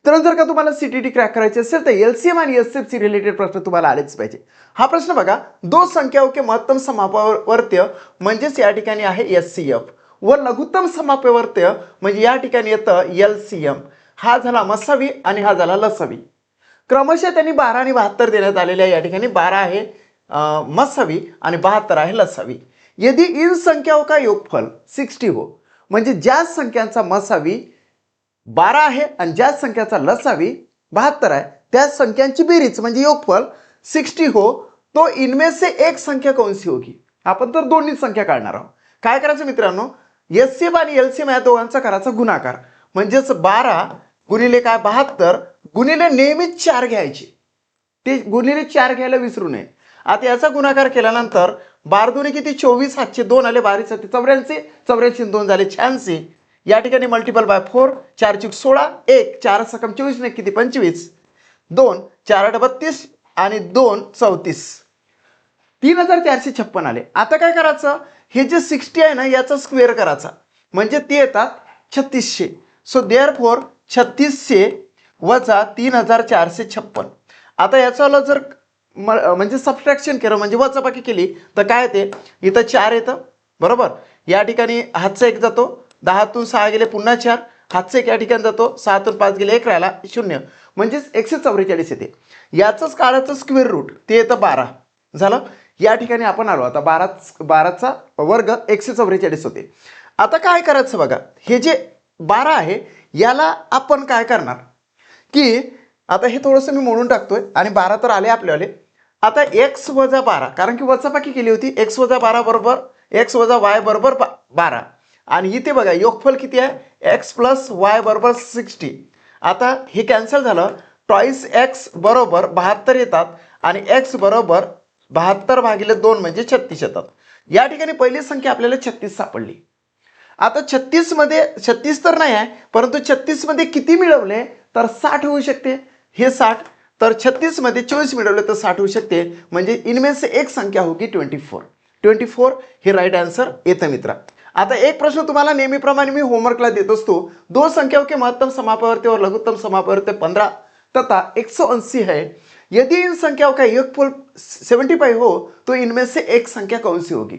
तर जर का तुम्हाला सीटीटी क्रॅक करायची असेल तर एलसीएम आणि एसएफसी रिलेटेड प्रश्न तुम्हाला आलेच पाहिजे. हा प्रश्न बघा, दो संख्याओं के महत्तम समापवर्त्य म्हणजेच या ठिकाणी आहे एचसीएफ व लघुत्तम समापवर्त्य म्हणजे या ठिकाणी येतं एलसीएम. हा झाला मसावी आणि हा झाला लसावी. क्रमशः त्यांनी 12 आणि 72 देण्यात आलेले आहे. या ठिकाणी 12 आहे मसावी आणि 72 आहे लसावी. यदि इन संख्याओं का योगफल 60 हो, म्हणजे ज्या संख्यांचा मसावी 12 आहे आणि ज्या संख्याचा लसावी 72 आहे त्या संख्यांची बेरीज म्हणजे योगफल 60 हो, तो इनमें से एक संख्या कौन सी होगी. आपण तर दोन्ही संख्या काढणार आहोत. काय करायचं मित्रांनो, एचसीएफ आणि एलसीएम या दोघांचा करायचा गुणाकार म्हणजेच 12 गुणिले काय 72 गुणिले नेहमीच 4 घ्यायचे. ते गुणिले 4 घ्यायला विसरू नये. आता याचा गुणाकार केल्यानंतर 12 दुणे किती 24, हातचे 2 आले, 12 7 84, 84 2 झाले 86. या ठिकाणी मल्टिपल बाय 4, 4 चूक 16, 1 4 सकम 24 ने किती 25, 2 4 8 32 आणि 2 34, 3456 आले. आता काय करायचं, हे जे 60 आहे ना याचा स्क्वेअर करायचा म्हणजे ते येतात 3600. सो देअरफॉर 3600 वजा 3456. आता याचा जर म्हणजे सबट्रॅक्शन केलं म्हणजे वजाबाकी केली तर काय येते, इथं 4 येतं बरोबर. या ठिकाणी हातचा 1 जातो, 10तून 6 गेले पुन्हा 4, हातचा 1 या ठिकाणी जातो, 6तून 5 गेले 1 राहिला 0 म्हणजेच 144 येते. याचंच काढायचं स्क्वेअर रूट ते येतं 12 झालं. या ठिकाणी आपण आलो आता 12चा वर्ग 144 होते. आता काय करायचं बघा, हे जे 12 आहे याला आपण काय करणार की आता हे थोडंसं मी मोडून टाकतोय आणि 12 तर आले आपल्याला. आता x वजा 12 कारण की वजाबाकी केली होती, x वजा 12 बरोबर x वजा y बरोबर 12 आणि इथे बघा योगफल किती आहे x प्लस y बरोबर 60. आता हे कॅन्सल झालं, टॉईस x बरोबर 72 येतात आणि x बरोबर 72 भागिले 2 म्हणजे 36 येतात. या ठिकाणी पहिली संख्या आपल्याला 36 सापडली. आता 36 मध्ये 36 तर नाही आहे परंतु 36 मध्ये किती मिळवले तर 60 होऊ शकते. हे 60 तर 36 मध्ये 24 मिळवले तर 60 होऊ शकते म्हणजे इनमें से एक संख्या होगी 24 हे राईट आन्सर येतं मित्रा. आता एक प्रश्न तुम्हाला नेहमीप्रमाणे मी होमवर्कला देत असतो. दो संख्याओं के महत्तम समापवर्त्य और लघुत्तम समापवर्त्य 15 तथा 180 है. यदि इन संख्याओं का योगफल 75 हो तो इनमें से एक संख्या कौन सी होगी.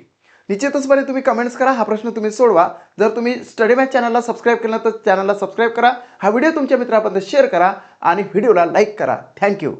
निश्चितचपणे तुम्ही कमेंट्स करा, हा प्रश्न तुम्ही सोडवा. जर तुम्ही स्टडी मॅथ चॅनलला सबस्क्राईब केलं तर चॅनलला सबस्क्राईब करा, हा व्हिडिओ तुमच्या मित्रांपर्यंत शेअर करा आणि व्हिडिओला लाईक करा. थँक्यू.